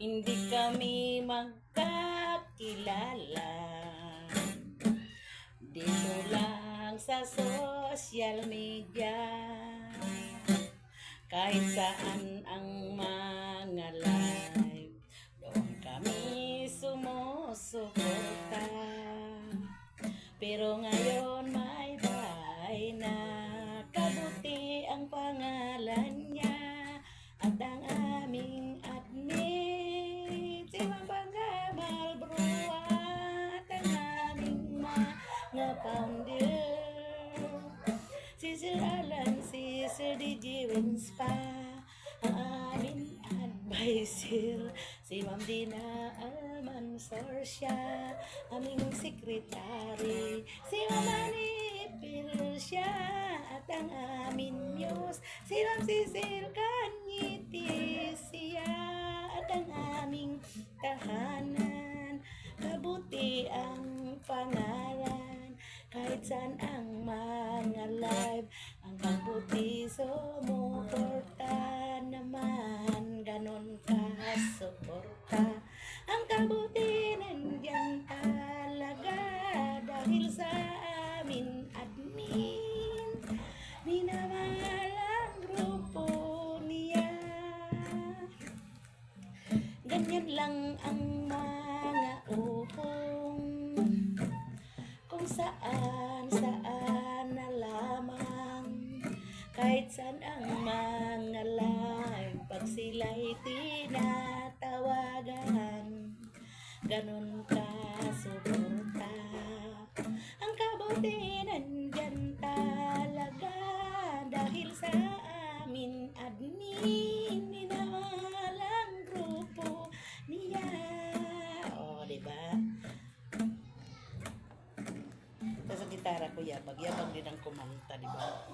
Hindi kami magkakilala, dito lang sa social media. Kahit saan ang mga live, doon kami sumusuporta. Pero ngayon may bahay na, kabuti ang pangalan niya. At ang aming admin, si Mapanggamal Brua. At ang aming mga founder, si Sir Alan, si Sir DJ Wins pa. Ang aming advisor, si Ma'am Dina Almansor siya. Aming sekretary, si Ma'am Ani Persia. At ang aming news, si Ma'am Cecil Canyiti siya. At ang aming tahanan, kabuti ang pangalan. Kahit saan ang mga live, ang kabuti sumuporta naman. Ganon ka suporta, ang kabuti nandyan talaga. Dahil sa amin admin, minamahal ang grupo niya. Ganyan lang ang mga uhong, kung saan na lamang. Kahit saan ang mga live, pag sila'y tinatawagan, ganon ka suporta. Ang kabuti nandyan talaga. Dahil sa amin admin, minamahal ang grupo niya. O, diba? Sa gitara ko yabag din ang kumanta, diba?